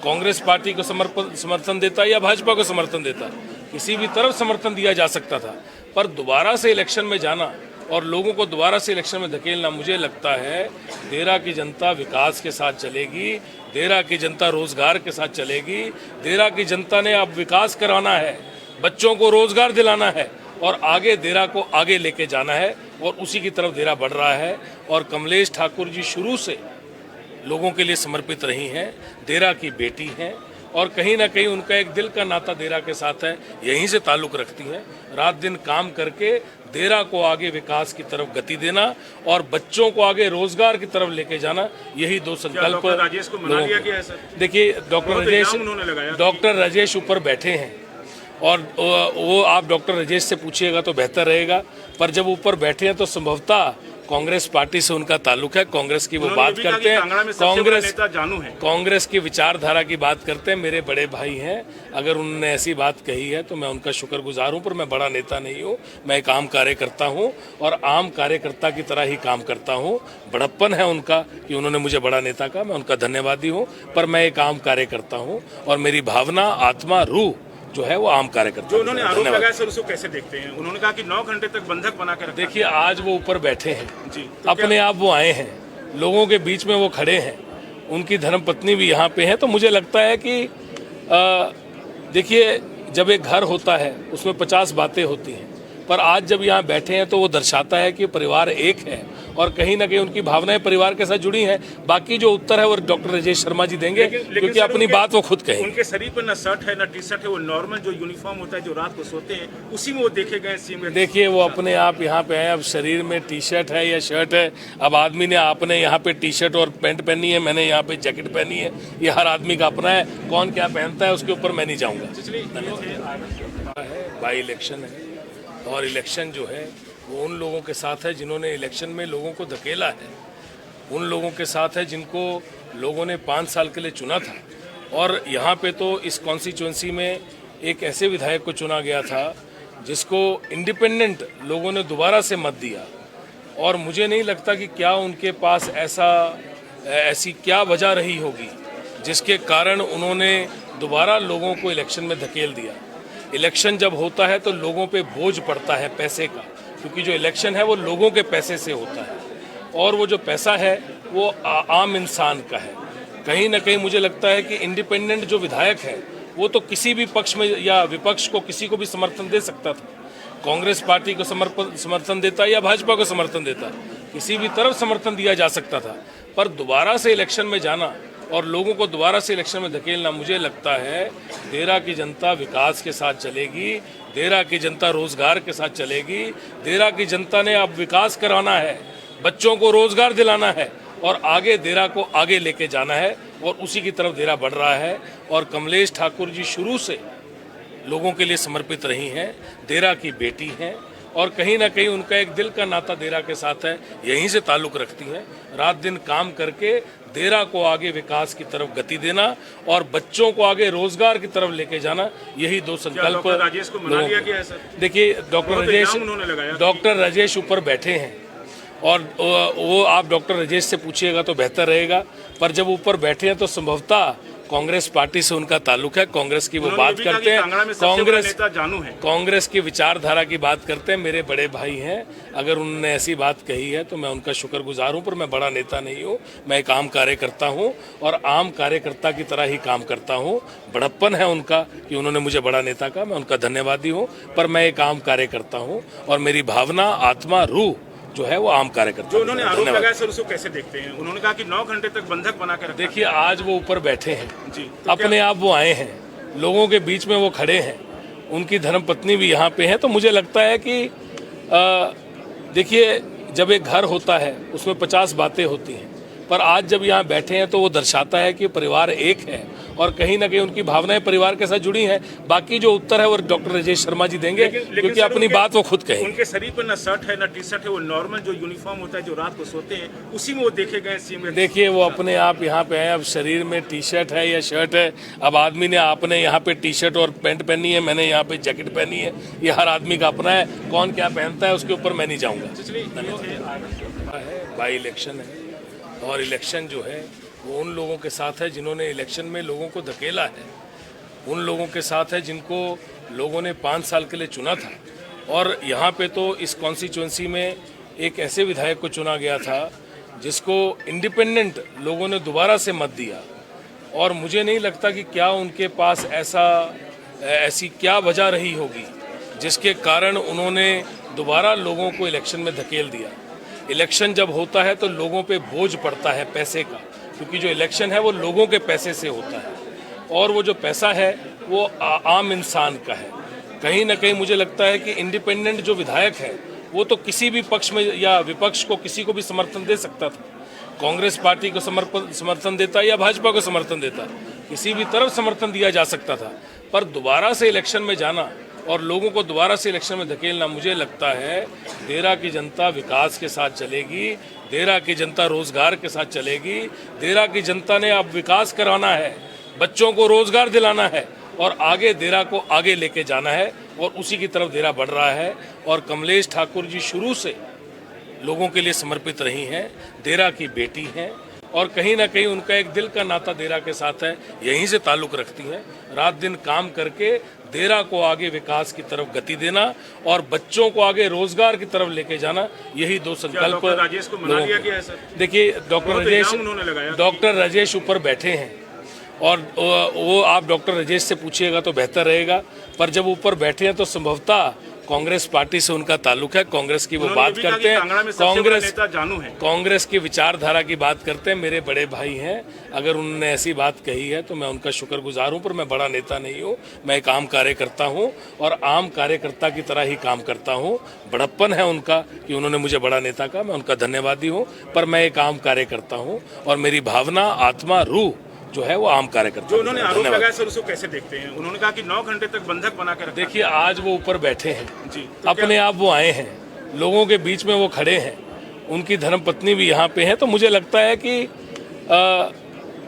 कांग्रेस पार्टी को समर्थन देता या भाजपा को समर्थन देता, किसी भी तरफ समर्थन दिया जा सकता था। पर दोबारा से इलेक्शन में जाना और लोगों को दोबारा से इलेक्शन में धकेलना, मुझे लगता है देरा की जनता विकास के साथ चलेगी, देरा की जनता रोजगार के साथ चलेगी। देरा की जनता ने अब विकास कराना है, बच्चों को रोजगार दिलाना है और आगे देरा को आगे लेके जाना है और उसी की तरफ देरा बढ़ रहा है। और कमलेश ठाकुर जी शुरू से लोगों के लिए समर्पित रही हैं, देरा की बेटी हैं और कहीं ना कहीं उनका एक दिल का नाता देरा के साथ है, यहीं से ताल्लुक़ रखती हैं। रात दिन काम करके देरा को आगे विकास की तरफ गति देना और बच्चों को आगे रोजगार की तरफ लेके जाना, यही दो संकल्प। राजेश को मना लिया गया है सर? देखिए, डॉक्टर राजेश ऊपर बैठे हैं और वो आप डॉक्टर राजेश से पूछिएगा तो बेहतर रहेगा। पर जब ऊपर बैठे हैं तो संभवतः कांग्रेस पार्टी से उनका ताल्लुक है, कांग्रेस की वो बात करते हैं, कांग्रेस की विचारधारा की बात करते हैं, मेरे बड़े भाई हैं। अगर उन्होंने ऐसी बात कही है तो मैं उनका शुक्रगुजार हूं, पर मैं बड़ा नेता नहीं हूं, मैं एक आम कार्यकर्ता हूं और आम कार्यकर्ता की तरह ही काम करता हूं। बड़प्पन है उनका कि उन्होंने मुझे बड़ा नेता कहा, मैं उनका धन्यवादी हूं, पर मैं एक आम कार्यकर्ता हूं और मेरी भावना, आत्मा, रूह जो है वो आम कार्यकर्ता। जो उन्होंने आरोप लगाया सर, उसको कैसे देखते हैं? उन्होंने कहा कि 9 घंटे तक बंधक बना के रखा। देखिए, आज वो ऊपर बैठे हैं जी, तो अपने आप वो आए हैं, लोगों के बीच में वो खड़े हैं, उनकी धर्मपत्नी भी यहाँ पे है। तो मुझे लगता है कि देखिए, जब एक घर होता है उसमें 50 बातें होती हैं, पर आज जब यहाँ बैठे हैं तो वो दर्शाता है कि परिवार एक है और कहीं ना कहीं उनकी भावनाएं परिवार के साथ जुड़ी हैं। बाकी जो उत्तर है वो डॉक्टर राजेश शर्मा जी देंगे, क्योंकि अपनी बात वो खुद कहेंगे। उनके शरीर पर ना शर्ट है ना टी शर्ट है, वो नॉर्मल जो यूनिफॉर्म होता है जो रात को सोते हैं, उसी में वो देखे गए सीएम। देखिए, वो अपने आप यहाँ पे आए, अब शरीर में टी शर्ट है या शर्ट है, अब आदमी ने, आपने यहाँ पे टी शर्ट और पैंट पहनी है, मैंने यहाँ पे जैकेट पहनी है, ये हर आदमी का अपना है, कौन क्या पहनता है उसके ऊपर मैं नहीं जाऊँगा। पिछले बाई इलेक्शन है और इलेक्शन जो है वो उन लोगों के साथ है जिन्होंने इलेक्शन में लोगों को धकेला है, उन लोगों के साथ है जिनको लोगों ने 5 साल के लिए चुना था। और यहाँ पे तो इस कॉन्स्टिट्यूंसी में एक ऐसे विधायक को चुना गया था जिसको इंडिपेंडेंट लोगों ने दोबारा से मत दिया, और मुझे नहीं लगता कि क्या उनके पास ऐसी क्या वजह रही होगी जिसके कारण उन्होंने दोबारा लोगों को इलेक्शन में धकेल दिया। इलेक्शन जब होता है तो लोगों पे बोझ पड़ता है पैसे का, क्योंकि जो इलेक्शन है वो लोगों के पैसे से होता है, और वो जो पैसा है वो आम इंसान का है। कहीं ना कहीं मुझे लगता है कि इंडिपेंडेंट जो विधायक है वो तो किसी भी पक्ष में या विपक्ष को किसी को भी समर्थन दे सकता था। कांग्रेस पार्टी को समर्थन देता या भाजपा को समर्थन देता, किसी भी तरफ समर्थन दिया जा सकता था। पर दोबारा से इलेक्शन में जाना और लोगों को दोबारा से इलेक्शन में धकेलना, मुझे लगता है देरा की जनता विकास के साथ चलेगी, देरा की जनता रोजगार के साथ चलेगी। देरा की जनता ने अब विकास कराना है, बच्चों को रोजगार दिलाना है और आगे देरा को आगे लेके जाना है, और उसी की तरफ देरा बढ़ रहा है। और कमलेश ठाकुर जी शुरू से लोगों के लिए समर्पित रही हैं, देरा की बेटी हैं, और कहीं ना कहीं उनका एक दिल का नाता देरा के साथ है, यहीं से ताल्लुक़ रखती हैं। रात दिन काम करके देरा को आगे विकास की तरफ गति देना और बच्चों को आगे रोजगार की तरफ लेके जाना, यही दो संकल्प राजेश को मना लिया गया है सर? देखिए, डॉक्टर राजेश ऊपर बैठे हैं, और वो आप डॉक्टर राजेश से पूछिएगा तो बेहतर रहेगा। पर जब ऊपर बैठे हैं तो संभवतः कांग्रेस पार्टी से उनका ताल्लुक है, कांग्रेस की वो बात करते हैं, कांग्रेस की विचारधारा की बात करते हैं, मेरे बड़े भाई हैं। अगर उन्होंने ऐसी बात कही है तो मैं उनका शुक्रगुजार हूं, पर मैं बड़ा नेता नहीं हूं, मैं एक आम कार्यकर्ता हूं और आम कार्यकर्ता की तरह ही काम करता हूं। बड़प्पन है उनका कि उन्होंने मुझे बड़ा नेता कहा, मैं उनका धन्यवादी हूं, पर मैं एक आम कार्यकर्ता हूं और मेरी भावना, आत्मा, रूह जो है वो आम कार्यकर्ता। जो उन्होंने आरोप लगाया सर, उसको कैसे देखते हैं? उन्होंने कहा कि 9 घंटे तक बंधक बना के रखा। देखिए, आज वो ऊपर बैठे हैं जी, तो अपने आप वो आए हैं, लोगों के बीच में वो खड़े हैं, उनकी धर्मपत्नी भी यहाँ पे है। तो मुझे लगता है कि देखिए, जब एक घर होता है उसमें 50 बातें होती हैं, पर आज जब यहाँ बैठे हैं तो वो दर्शाता है कि परिवार एक है और कहीं ना कहीं उनकी भावनाएं परिवार के साथ जुड़ी हैं। बाकी जो उत्तर है वो डॉक्टर राजेश शर्मा जी देंगे, क्योंकि अपनी बात वो खुद कहेंगे। उनके शरीर पर ना शर्ट है ना टी शर्ट है, वो नॉर्मल जो यूनिफॉर्म होता है जो रात को सोते हैं उसी में वो देखे गए सीएम। देखिए, वो अपने आप यहाँ पे हैं, अब शरीर में टी शर्ट है या शर्ट है, अब आदमी ने आपने यहाँ पे टी शर्ट और पैंट पहनी है, मैंने यहाँ पे जैकेट पहनी है, ये हर आदमी का अपना है, कौन क्या पहनता है उसके ऊपर मैं नहीं जाऊँगा। बाई इलेक्शन है और इलेक्शन जो है वो उन लोगों के साथ है जिन्होंने इलेक्शन में लोगों को धकेला है, उन लोगों के साथ है जिनको लोगों ने 5 साल के लिए चुना था। और यहाँ पे तो इस कॉन्स्टिट्यूंसी में एक ऐसे विधायक को चुना गया था जिसको इंडिपेंडेंट लोगों ने दोबारा से मत दिया, और मुझे नहीं लगता कि क्या उनके पास ऐसी क्या वजह रही होगी जिसके कारण उन्होंने दोबारा लोगों को इलेक्शन में धकेल दिया। इलेक्शन जब होता है तो लोगों पे बोझ पड़ता है पैसे का, क्योंकि जो इलेक्शन है वो लोगों के पैसे से होता है, और वो जो पैसा है वो आम इंसान का है। कहीं ना कहीं मुझे लगता है कि इंडिपेंडेंट जो विधायक है वो तो किसी भी पक्ष में या विपक्ष को किसी को भी समर्थन दे सकता था। कांग्रेस पार्टी को समर्थन देता या भाजपा को समर्थन देता, किसी भी तरफ समर्थन दिया जा सकता था। पर दोबारा से इलेक्शन में जाना और लोगों को दोबारा से इलेक्शन में धकेलना, मुझे लगता है देरा की जनता विकास के साथ चलेगी, देरा की जनता रोजगार के साथ चलेगी। देरा की जनता ने अब विकास कराना है, बच्चों को रोजगार दिलाना है और आगे देरा को आगे लेके जाना है, और उसी की तरफ देरा बढ़ रहा है। और कमलेश ठाकुर जी शुरू से लोगों के लिए समर्पित रही हैं, देरा की बेटी हैं, और कहीं ना कहीं उनका एक दिल का नाता देरा के साथ है, यहीं से ताल्लुक़ रखती हैं। रात दिन काम करके देरा को आगे विकास की तरफ गति देना और बच्चों को आगे रोजगार की तरफ लेके जाना, यही दो संकल्प। राजेश को मना लिया गया है सर? देखिए, डॉक्टर राजेश ऊपर बैठे हैं, और वो आप डॉक्टर राजेश से पूछिएगा तो बेहतर रहेगा। पर जब ऊपर बैठे हैं तो संभवतः कांग्रेस पार्टी से उनका ताल्लुक है, कांग्रेस की वो बात करते हैं, कांग्रेस की विचारधारा की बात करते हैं, मेरे बड़े भाई हैं। अगर उन्होंने ऐसी बात कही है तो मैं उनका शुक्रगुजार हूं, पर मैं बड़ा नेता नहीं हूं, मैं एक आम कार्यकर्ता हूं और आम कार्यकर्ता की तरह ही काम करता हूं। बड़प्पन है उनका कि उन्होंने मुझे बड़ा नेता कहा, मैं उनका धन्यवादी हूं, पर मैं एक आम कार्यकर्ता हूं और मेरी भावना, आत्मा, रूह जो है वो आम कार्यकर्ता। जो उन्होंने आरोप लगाया सर, उसको कैसे देखते हैं? उन्होंने कहा कि 9 घंटे तक बंधक बना के रखा। देखिए, आज वो ऊपर बैठे हैं जी, अपने आप वो आए हैं, लोगों के बीच में वो खड़े हैं, उनकी धर्मपत्नी भी यहाँ पे है। तो मुझे लगता है कि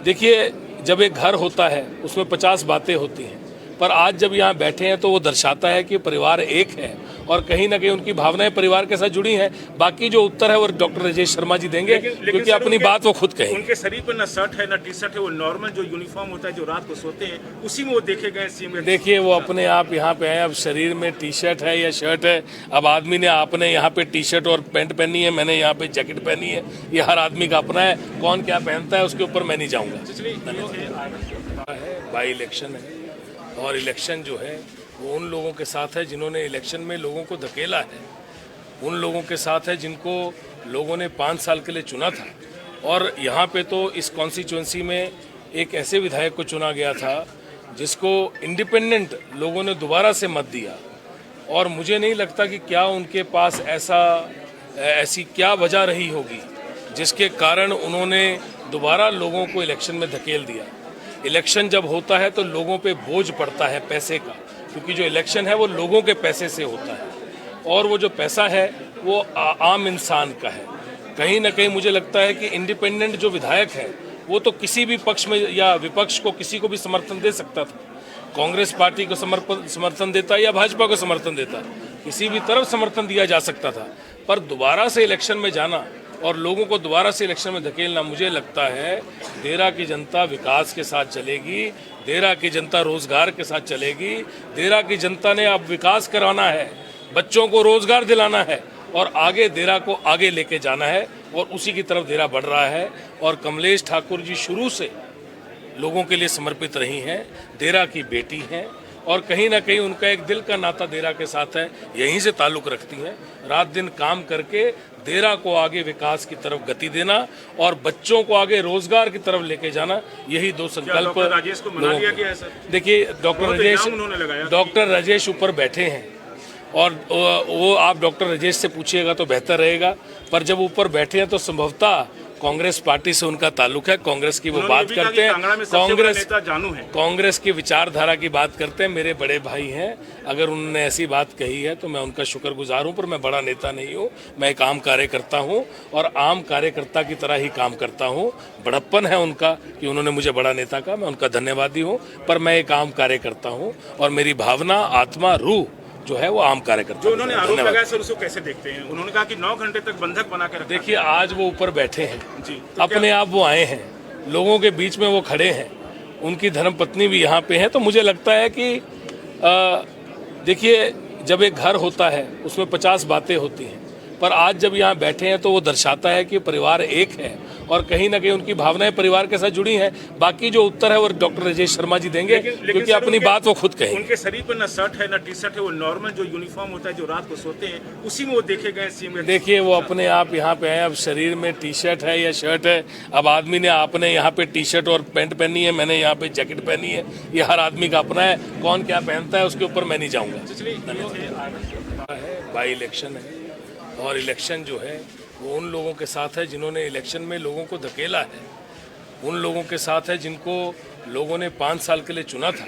देखिए, जब एक घर होता है उसमें 50 बातें होती हैं, पर आज जब यहाँ बैठे हैं तो वो दर्शाता है कि परिवार एक है और कहीं ना कहीं उनकी भावनाएं परिवार के साथ जुड़ी हैं। बाकी जो उत्तर है वो डॉक्टर राजेश शर्मा जी देंगे, क्योंकि अपनी बात वो खुद कहेंगे। उनके शरीर पर ना शर्ट है ना टी शर्ट है, वो नॉर्मल जो यूनिफॉर्म होता है जो रात को सोते हैं उसी में वो देखे गए सीएम। देखिए, वो अपने आप यहाँ पे आए, अब शरीर में टी शर्ट है या शर्ट है, अब आदमी ने आपने यहाँ पे टी शर्ट और पैंट पहनी है, मैंने यहाँ पे जैकेट पहनी है, ये हर आदमी का अपना है। कौन क्या पहनता है उसके ऊपर मैं नहीं जाऊँगा। बाई इलेक्शन है और इलेक्शन जो है वो उन लोगों के साथ है जिन्होंने इलेक्शन में लोगों को धकेला है, उन लोगों के साथ है जिनको लोगों ने 5 साल के लिए चुना था। और यहाँ पे तो इस कॉन्स्टिट्यूंसी में एक ऐसे विधायक को चुना गया था जिसको इंडिपेंडेंट लोगों ने दोबारा से मत दिया, और मुझे नहीं लगता कि क्या उनके पास ऐसी क्या वजह रही होगी जिसके कारण उन्होंने दोबारा लोगों को इलेक्शन में धकेल दिया। इलेक्शन जब होता है तो लोगों पे बोझ पड़ता है पैसे का, क्योंकि जो इलेक्शन है वो लोगों के पैसे से होता है, और वो जो पैसा है वो आम इंसान का है। कहीं ना कहीं मुझे लगता है कि इंडिपेंडेंट जो विधायक है वो तो किसी भी पक्ष में या विपक्ष को किसी को भी समर्थन दे सकता था। कांग्रेस पार्टी को समर्थन देता या भाजपा को समर्थन देता, किसी भी तरफ समर्थन दिया जा सकता था। पर दोबारा से इलेक्शन में जाना और लोगों को दोबारा से इलेक्शन में धकेलना, मुझे लगता है देरा की जनता विकास के साथ चलेगी, देरा की जनता रोजगार के साथ चलेगी। देरा की जनता ने अब विकास करवाना है, बच्चों को रोजगार दिलाना है और आगे देरा को आगे लेके जाना है, और उसी की तरफ देरा बढ़ रहा है। और कमलेश ठाकुर जी शुरू से लोगों के लिए समर्पित रही हैं, देरा की बेटी हैं, और कहीं ना कहीं उनका एक दिल का नाता देरा के साथ है, यहीं से ताल्लुक़ रखती हैं। रात दिन काम करके देरा को आगे विकास की तरफ गति देना और बच्चों को आगे रोजगार की तरफ लेके जाना, यही दो संकल्प राजेश को मना लिया गया है सर? देखिए, डॉक्टर राजेश ऊपर बैठे हैं और वो आप डॉक्टर राजेश से पूछिएगा तो बेहतर रहेगा। पर जब ऊपर बैठे हैं तो संभवतः कांग्रेस पार्टी से उनका ताल्लुक है, कांग्रेस की वो बात करते हैं, कांग्रेस की विचारधारा की बात करते हैं। मेरे बड़े भाई हैं, अगर उन्होंने ऐसी बात कही है तो मैं उनका शुक्रगुजार हूं, पर मैं बड़ा नेता नहीं हूं। मैं एक आम कार्यकर्ता हूं और आम कार्यकर्ता की तरह ही काम करता हूं। बड़प्पन है उनका कि उन्होंने मुझे बड़ा नेता कहा, मैं उनका धन्यवादी हूं, पर मैं एक आम कार्यकर्ता हूं और मेरी भावना, आत्मा, रूह जो है वो आम कार्यकर्ता। जो उन्होंने आरोप लगाया सर, उसको कैसे देखते हैं? उन्होंने कहा कि 9 घंटे तक बंधक बना के रखा। देखिए, आज वो ऊपर बैठे हैं जी, अपने आप वो आए हैं, लोगों के बीच में वो खड़े हैं, उनकी धर्मपत्नी भी यहाँ पे है। तो मुझे लगता है कि देखिए, जब एक घर होता है उसमें 50 बातें होती हैं, पर आज जब यहाँ बैठे हैं तो वो दर्शाता है कि परिवार एक है और कहीं ना कहीं उनकी भावनाएं परिवार के साथ जुड़ी हैं। बाकी जो उत्तर है वो डॉक्टर राजेश शर्मा जी देंगे, क्योंकि अपनी बात वो खुद कहेंगे। उनके शरीर पर ना शर्ट है ना टी शर्ट है, वो नॉर्मल जो यूनिफॉर्म होता है जो रात को सोते हैं उसी में वो देखे गए सीएम। देखिए, वो अपने आप यहाँ पे आए, अब शरीर में टी शर्ट है या शर्ट है, अब आदमी ने आपने यहाँ पे टी शर्ट और पैंट पहनी है, मैंने यहाँ पे जैकेट पहनी है, ये हर आदमी का अपना है। कौन क्या पहनता है उसके ऊपर मैं नहीं जाऊँगा। बाई इलेक्शन है और इलेक्शन जो है वो उन लोगों के साथ है जिन्होंने इलेक्शन में लोगों को धकेला है, उन लोगों के साथ है जिनको लोगों ने 5 साल के लिए चुना था।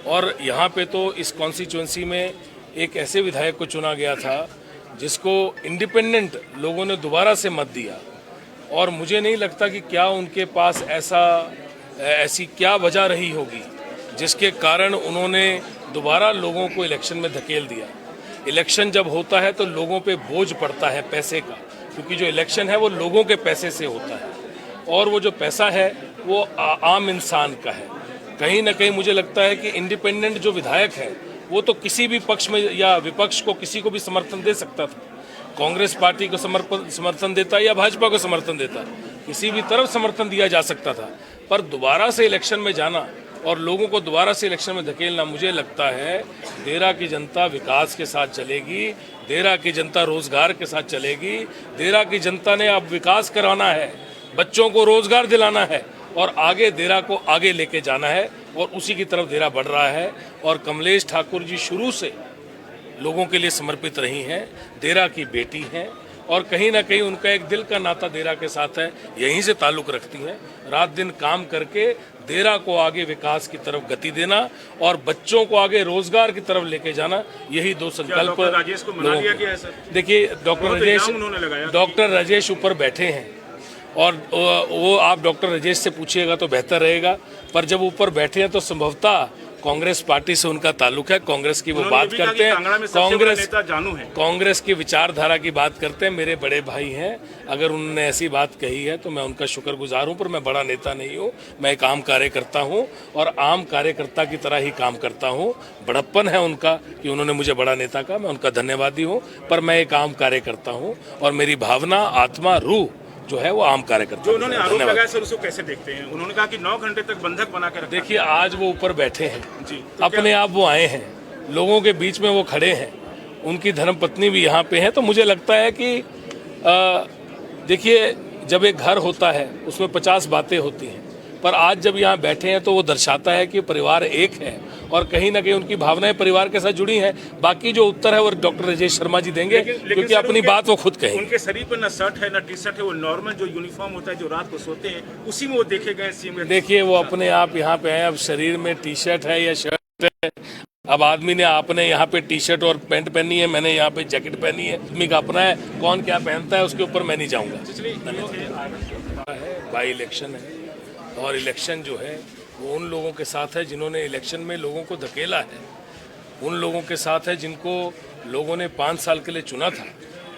और यहाँ पे तो इस कॉन्स्टिट्यूंसी में एक ऐसे विधायक को चुना गया था जिसको इंडिपेंडेंट लोगों ने दोबारा से मत दिया, और मुझे नहीं लगता कि क्या उनके पास ऐसी क्या वजह रही होगी जिसके कारण उन्होंने दोबारा लोगों को इलेक्शन में धकेल दिया। इलेक्शन जब होता है तो लोगों पे बोझ पड़ता है पैसे का, क्योंकि जो इलेक्शन है वो लोगों के पैसे से होता है, और वो जो पैसा है वो आम इंसान का है। कहीं ना कहीं मुझे लगता है कि इंडिपेंडेंट जो विधायक है वो तो किसी भी पक्ष में या विपक्ष को किसी को भी समर्थन दे सकता था। कांग्रेस पार्टी को समर्थन देता या भाजपा को समर्थन देता, किसी भी तरफ समर्थन दिया जा सकता था। पर दोबारा से इलेक्शन में जाना और लोगों को दोबारा से इलेक्शन में धकेलना, मुझे लगता है देरा की जनता विकास के साथ चलेगी, देरा की जनता रोजगार के साथ चलेगी। देरा की जनता ने अब विकास करवाना है, बच्चों को रोजगार दिलाना है और आगे देरा को आगे लेके जाना है, और उसी की तरफ देरा बढ़ रहा है। और कमलेश ठाकुर जी शुरू से लोगों के लिए समर्पित रही हैं, देरा की बेटी हैं, और कहीं ना कहीं उनका एक दिल का नाता देरा के साथ है, यहीं से ताल्लुक़ रखती हैं। रात दिन काम करके देरा को आगे विकास की तरफ गति देना और बच्चों को आगे रोजगार की तरफ लेके जाना, यही दो संकल्प राजेश को मना लिया गया है सर? देखिए, डॉक्टर राजेश ऊपर बैठे हैं और वो आप डॉक्टर राजेश से पूछिएगा तो बेहतर रहेगा। पर जब ऊपर बैठे हैं तो संभवतः कांग्रेस पार्टी से उनका ताल्लुक है, कांग्रेस की वो बात करते हैं, कांग्रेस की विचारधारा की बात करते हैं। मेरे बड़े भाई हैं, अगर उन्होंने ऐसी बात कही है तो मैं उनका शुक्रगुजार हूं, पर मैं बड़ा नेता नहीं हूं। मैं एक आम कार्यकर्ता हूं और आम कार्यकर्ता की तरह ही काम करता हूं। बड़प्पन है उनका कि उन्होंने मुझे बड़ा नेता कहा, मैं उनका धन्यवादी हूं, पर मैं एक आम कार्यकर्ता हूं और मेरी भावना, आत्मा, रूह जो है वो आम कार्यकर्ता। जो उन्होंने आरोप लगाया सर, उसको कैसे देखते हैं? उन्होंने कहा कि 9 घंटे तक बंधक बना के रखा। देखिए, आज वो ऊपर बैठे हैं जी, अपने आप वो आए हैं, लोगों के बीच में वो खड़े हैं, उनकी धर्मपत्नी भी यहाँ पे है। तो मुझे लगता है कि देखिए, जब एक घर होता है उसमें 50 बातें होती हैं, पर आज जब यहाँ बैठे हैं तो वो दर्शाता है कि परिवार एक है और कहीं ना कहीं उनकी भावनाएं परिवार के साथ जुड़ी हैं। बाकी जो उत्तर है वो डॉक्टर राजेश शर्मा जी देंगे, क्योंकि अपनी बात वो खुद कहेंगे। उनके शरीर पर ना शर्ट है ना टी शर्ट है, वो नॉर्मल जो यूनिफॉर्म होता है जो रात को सोते हैं, उसी में वो देखे गए सीएम। देखिए, वो अपने आप यहाँ पे आए, अब शरीर में टी शर्ट है या शर्ट है, अब आपने यहाँ पे टी शर्ट और पैंट पहनी है, मैंने यहाँ पे जैकेट पहनी है। आदमी का अपना है, कौन क्या पहनता है उसके ऊपर मैं नहीं जाऊँगा। बाई इलेक्शन है और इलेक्शन जो है वो उन लोगों के साथ है जिन्होंने इलेक्शन में लोगों को धकेला है, उन लोगों के साथ है जिनको लोगों ने 5 साल के लिए चुना था।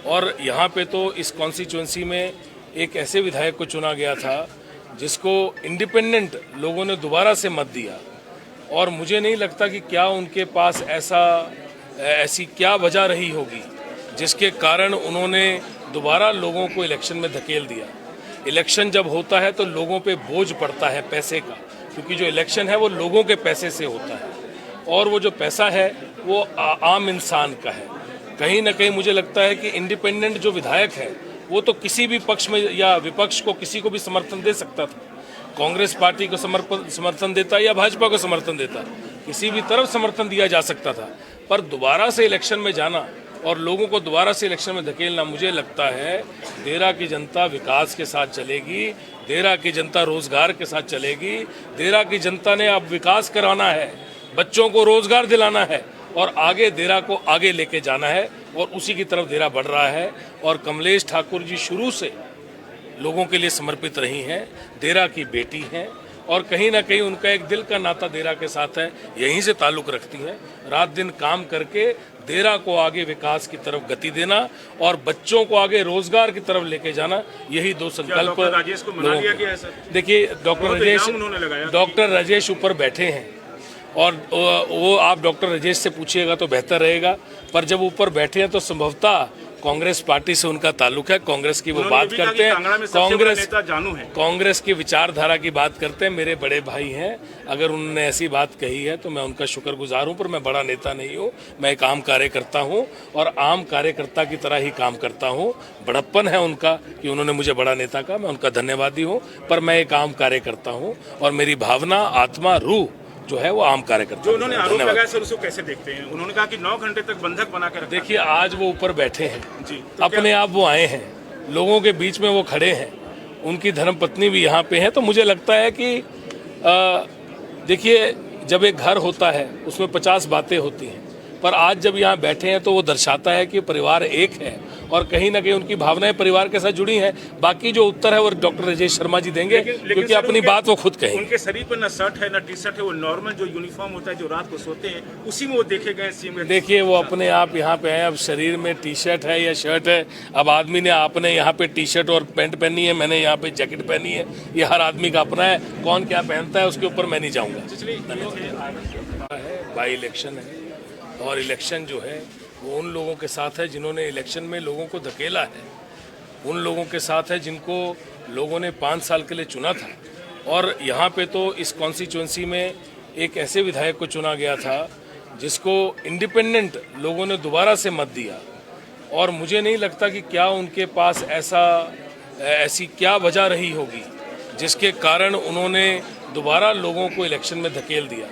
और यहाँ पे तो इस कॉन्स्टिट्यूंसी में एक ऐसे विधायक को चुना गया था जिसको इंडिपेंडेंट लोगों ने दोबारा से मत दिया, और मुझे नहीं लगता कि क्या उनके पास ऐसी क्या वजह रही होगी जिसके कारण उन्होंने दोबारा लोगों को इलेक्शन में धकेल दिया। इलेक्शन जब होता है तो लोगों पे बोझ पड़ता है पैसे का, क्योंकि जो इलेक्शन है वो लोगों के पैसे से होता है और वो जो पैसा है वो आम इंसान का है। कहीं ना कहीं मुझे लगता है कि इंडिपेंडेंट जो विधायक है वो तो किसी भी पक्ष में या विपक्ष को किसी को भी समर्थन दे सकता था। कांग्रेस पार्टी को समर्थन देता या भाजपा को समर्थन देता, किसी भी तरफ समर्थन दिया जा सकता था। पर दोबारा से इलेक्शन में जाना और लोगों को दोबारा से इलेक्शन में धकेलना, मुझे लगता है देरा की जनता विकास के साथ चलेगी, देरा की जनता रोजगार के साथ चलेगी। देरा की जनता ने अब विकास कराना है, बच्चों को रोजगार दिलाना है और आगे देरा को आगे लेके जाना है, और उसी की तरफ देरा बढ़ रहा है। और कमलेश ठाकुर जी शुरू से लोगों के लिए समर्पित रही हैं, देरा की बेटी हैं और कहीं ना कहीं उनका एक दिल का नाता देरा के साथ है, यहीं से ताल्लुक़ रखती हैं। रात दिन काम करके देरा को आगे विकास की तरफ गति देना और बच्चों को आगे रोजगार की तरफ लेके जाना, यही दो संकल्प। राजेश को मना लिया गया है सर? देखिए, डॉक्टर राजेश ऊपर बैठे हैं और वो आप डॉक्टर राजेश से पूछिएगा तो बेहतर रहेगा। पर जब ऊपर बैठे हैं तो संभवतः कांग्रेस पार्टी से उनका ताल्लुक है, कांग्रेस की वो बात करते हैं, कांग्रेस की विचारधारा की बात करते हैं। मेरे बड़े भाई हैं, अगर उन्होंने ऐसी बात कही है तो मैं उनका शुक्रगुजार हूं, पर मैं बड़ा नेता नहीं हूं। मैं एक आम कार्यकर्ता हूं और आम कार्यकर्ता की तरह ही काम करता हूं। बड़प्पन है उनका कि उन्होंने मुझे बड़ा नेता कहा, मैं उनका धन्यवादी हूं, पर मैं एक आम कार्यकर्ता हूं और मेरी भावना, आत्मा, रूह जो है वो आम कार्यकर्ता। जो उन्होंने आरोप लगाया सर, उसको कैसे देखते हैं? उन्होंने कहा कि 9 घंटे तक बंधक बना के रखा। देखिए, आज वो ऊपर बैठे हैं जी, अपने आप वो आए हैं, लोगों के बीच में वो खड़े हैं, उनकी धर्मपत्नी भी यहाँ पे है। तो मुझे लगता है कि देखिए, जब एक घर होता है उसमें 50 बातें होती हैं, पर आज जब यहाँ बैठे हैं तो वो दर्शाता है कि परिवार एक है और कहीं ना कहीं उनकी भावनाएं परिवार के साथ जुड़ी हैं। बाकी जो उत्तर है वो डॉक्टर राजेश शर्मा जी देंगे, क्योंकि अपनी बात वो खुद कहेंगे। उनके शरीर पर ना शर्ट है ना टी शर्ट है, वो नॉर्मल जो यूनिफॉर्म होता है जो रात को सोते हैं, उसी में वो देखे गए सीएम। देखिए, वो अपने आप यहाँ पे आए, अब शरीर में टी शर्ट है या शर्ट है, अब आपने यहाँ पे टी शर्ट और पैंट पहनी है, मैंने यहाँ पे जैकेट पहनी है। ये हर आदमी का अपना है, कौन क्या पहनता है उसके ऊपर मैं नहीं जाऊँगा। बाई इलेक्शन है और इलेक्शन जो है वो उन लोगों के साथ है जिन्होंने इलेक्शन में लोगों को धकेला है, उन लोगों के साथ है जिनको लोगों ने 5 साल के लिए चुना था। और यहाँ पे तो इस कॉन्स्टिट्यूंसी में एक ऐसे विधायक को चुना गया था जिसको इंडिपेंडेंट लोगों ने दोबारा से मत दिया, और मुझे नहीं लगता कि क्या उनके पास ऐसी क्या वजह रही होगी जिसके कारण उन्होंने दोबारा लोगों को इलेक्शन में धकेल दिया।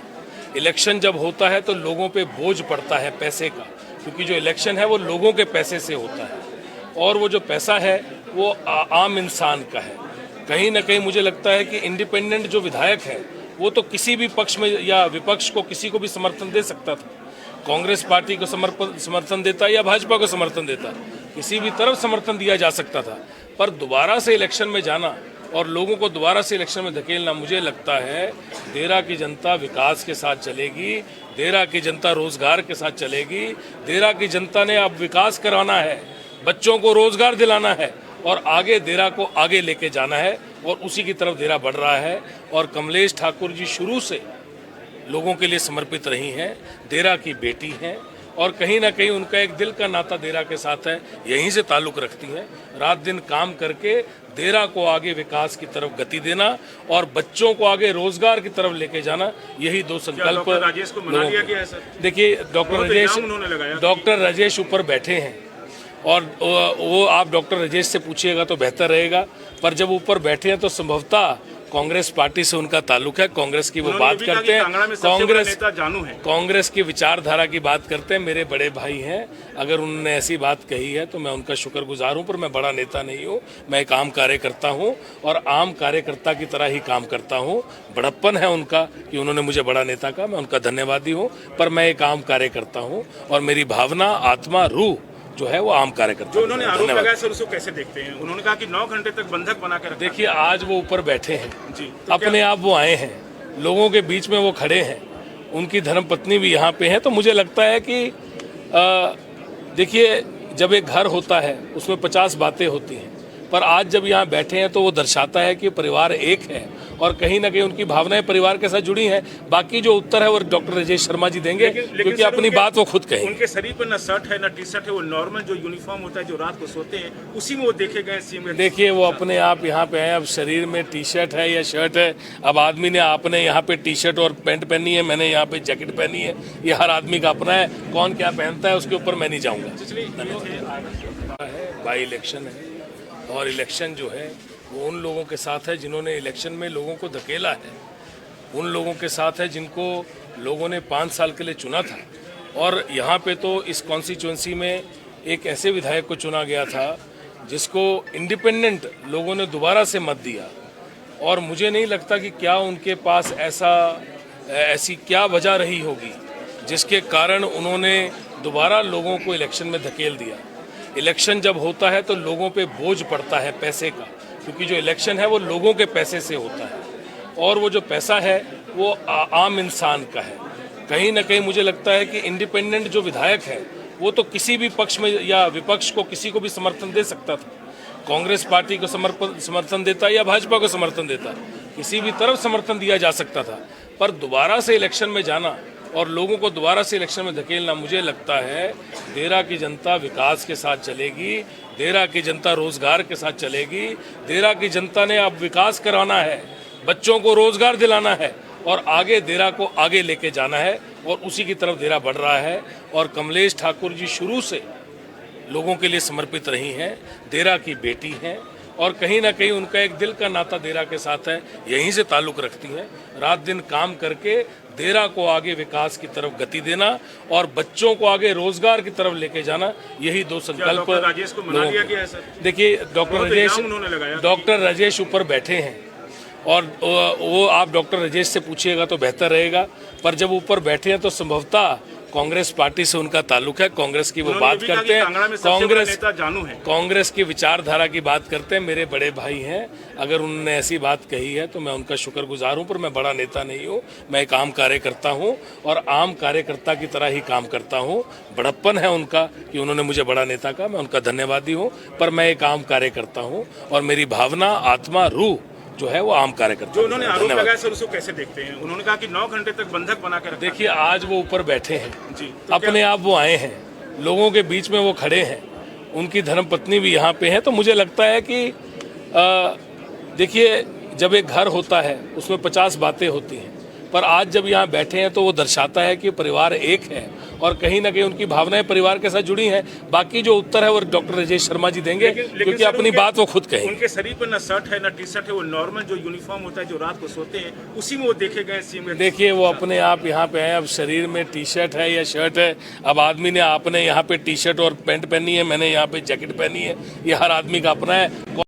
इलेक्शन जब होता है तो लोगों पे बोझ पड़ता है पैसे का, क्योंकि जो इलेक्शन है वो लोगों के पैसे से होता है और वो जो पैसा है वो आम इंसान का है। कहीं ना कहीं मुझे लगता है कि इंडिपेंडेंट जो विधायक है वो तो किसी भी पक्ष में या विपक्ष को किसी को भी समर्थन दे सकता था। कांग्रेस पार्टी को समर्थन देता या भाजपा को समर्थन देता, किसी भी तरफ समर्थन दिया जा सकता था। पर दोबारा से इलेक्शन में जाना और लोगों को दोबारा से इलेक्शन में धकेलना, मुझे लगता है देरा की जनता विकास के साथ चलेगी, देरा की जनता रोजगार के साथ चलेगी। देरा की जनता ने अब विकास करवाना है, बच्चों को रोजगार दिलाना है और आगे देरा को आगे लेके जाना है और उसी की तरफ देरा बढ़ रहा है। और कमलेश ठाकुर जी शुरू से लोगों के लिए समर्पित रही हैं, देरा की बेटी हैं और कहीं ना कहीं उनका एक दिल का नाता देरा के साथ है, यहीं से ताल्लुक़ रखती हैं। रात दिन काम करके देरा को आगे विकास की तरफ गति देना और बच्चों को आगे रोजगार की तरफ लेके जाना, यही दो संकल्प राजेश को मना लिया गया है सर? देखिए डॉक्टर राजेश ऊपर बैठे हैं और वो आप डॉक्टर राजेश से पूछिएगा तो बेहतर रहेगा। पर जब ऊपर बैठे हैं तो संभवतः कांग्रेस पार्टी से उनका ताल्लुक है, कांग्रेस की वो बात करते हैं, कांग्रेस की विचारधारा की बात करते हैं। मेरे बड़े भाई हैं, अगर उन्होंने ऐसी बात कही है तो मैं उनका शुक्रगुजार हूं, पर मैं बड़ा नेता नहीं हूं। मैं एक आम कार्यकर्ता हूं और आम कार्यकर्ता की तरह ही काम करता हूं। बड़प्पन है उनका कि उन्होंने मुझे बड़ा नेता कहा, मैं उनका धन्यवादी हूं, पर मैं एक आम कार्यकर्ता हूं और मेरी भावना, आत्मा, रूह जो है वो आम कार्यकर्ता। जो उन्होंने आरोप लगाया सर, उसको कैसे देखते हैं? उन्होंने कहा कि 9 घंटे तक बंधक बना कर। देखिए आज वो ऊपर बैठे हैं जी, तो अपने आप वो आए हैं, लोगों के बीच में वो खड़े हैं, उनकी धर्मपत्नी भी यहाँ पे है। तो मुझे लगता है कि देखिए जब एक घर होता है उसमें 50 बातें होती हैं, पर आज जब यहाँ बैठे हैं तो वो दर्शाता है कि परिवार एक है और कहीं ना कहीं उनकी भावनाएं परिवार के साथ जुड़ी हैं। बाकी जो उत्तर है वो डॉक्टर राजेश शर्मा जी देंगे, क्योंकि अपनी बात वो खुद कहेंगे। उनके शरीर पर ना शर्ट है ना टी शर्ट है, वो नॉर्मल जो यूनिफॉर्म होता है जो रात को सोते हैं उसी में वो देखे गए सीएम। देखिए वो अपने आप यहाँ पे हैं, अब शरीर में टी शर्ट है या शर्ट है, अब आदमी ने आपने यहाँ पे टी शर्ट और पैंट पहनी है, मैंने यहाँ पे जैकेट पहनी है, ये हर आदमी का अपना है, कौन क्या पहनता है उसके ऊपर मैं नहीं जाऊँगा। बाई इलेक्शन है और इलेक्शन जो है वो उन लोगों के साथ है जिन्होंने इलेक्शन में लोगों को धकेला है, उन लोगों के साथ है जिनको लोगों ने 5 साल के लिए चुना था। और यहाँ पे तो इस कॉन्स्टिट्यूंसी में एक ऐसे विधायक को चुना गया था जिसको इंडिपेंडेंट लोगों ने दोबारा से मत दिया और मुझे नहीं लगता कि क्या उनके पास ऐसी क्या वजह रही होगी जिसके कारण उन्होंने दोबारा लोगों को इलेक्शन में धकेल दिया। इलेक्शन जब होता है तो लोगों पे बोझ पड़ता है पैसे का, क्योंकि जो इलेक्शन है वो लोगों के पैसे से होता है और वो जो पैसा है वो आम इंसान का है। कहीं ना कहीं मुझे लगता है कि इंडिपेंडेंट जो विधायक है वो तो किसी भी पक्ष में या विपक्ष को किसी को भी समर्थन दे सकता था। कांग्रेस पार्टी को समर्थन देता या भाजपा को समर्थन देता, किसी भी तरफ समर्थन दिया जा सकता था। पर दोबारा से इलेक्शन में जाना और लोगों को दोबारा से इलेक्शन में धकेलना, मुझे लगता है देरा की जनता विकास के साथ चलेगी, देरा की जनता रोजगार के साथ चलेगी। देरा की जनता ने अब विकास करवाना है, बच्चों को रोजगार दिलाना है और आगे देरा को आगे लेके जाना है और उसी की तरफ देरा बढ़ रहा है। और कमलेश ठाकुर जी शुरू से लोगों के लिए समर्पित रही हैं, देरा की बेटी हैं और कहीं ना कहीं उनका एक दिल का नाता देरा के साथ है, यहीं से ताल्लुक़ रखती हैं। रात दिन काम करके देरा को आगे विकास की तरफ गति देना और बच्चों को आगे रोजगार की तरफ लेके जाना, यही दो संकल्प। राजेश को मना लिया गया है सर? देखिए डॉक्टर राजेश ऊपर बैठे हैं और वो आप डॉक्टर राजेश से पूछिएगा तो बेहतर रहेगा। पर जब ऊपर बैठे हैं तो संभवतः कांग्रेस पार्टी से उनका ताल्लुक है, कांग्रेस की वो बात करते हैं, कांग्रेस की विचारधारा की बात करते हैं। मेरे बड़े भाई हैं, अगर उन्होंने ऐसी बात कही है तो मैं उनका शुक्रगुजार हूं, पर मैं बड़ा नेता नहीं हूं। मैं एक आम कार्यकर्ता हूं और आम कार्यकर्ता की तरह ही काम करता हूं। बड़प्पन है उनका कि उन्होंने मुझे बड़ा नेता कहा, मैं उनका धन्यवादी हूं, पर मैं एक आम कार्यकर्ता हूं और मेरी भावना, आत्मा, रूह जो है वो आम कार्यकर्ता। जो उन्होंने आरोप लगाया सर, उसको कैसे देखते हैं? उन्होंने कहा कि 9 घंटे तक बंधक बना कर। देखिए आज वो ऊपर बैठे हैं जी, तो अपने आप वो आए हैं, लोगों के बीच में वो खड़े हैं, उनकी धर्मपत्नी भी यहाँ पे है। तो मुझे लगता है कि देखिए जब एक घर होता है उसमें 50 बातें होती हैं, पर आज जब यहाँ बैठे हैं तो वो दर्शाता है कि परिवार एक है और कहीं ना कहीं उनकी भावनाएं परिवार के साथ जुड़ी हैं। बाकी जो उत्तर है वो डॉक्टर राजेश शर्मा जी देंगे, क्योंकि सर, अपनी बात वो खुद कहेंगे। उनके शरीर पर ना शर्ट है ना टी शर्ट है, वो नॉर्मल जो यूनिफॉर्म होता है जो रात को सोते हैं उसी में वो देखे गए सीएम। देखिए वो अपने आप यहाँ पे आए, अब शरीर में टी शर्ट है या शर्ट है, अब आदमी ने आपने यहाँ पे टी शर्ट और पैंट पहनी है, मैंने यहाँ पे जैकेट पहनी है, ये हर आदमी का अपना है।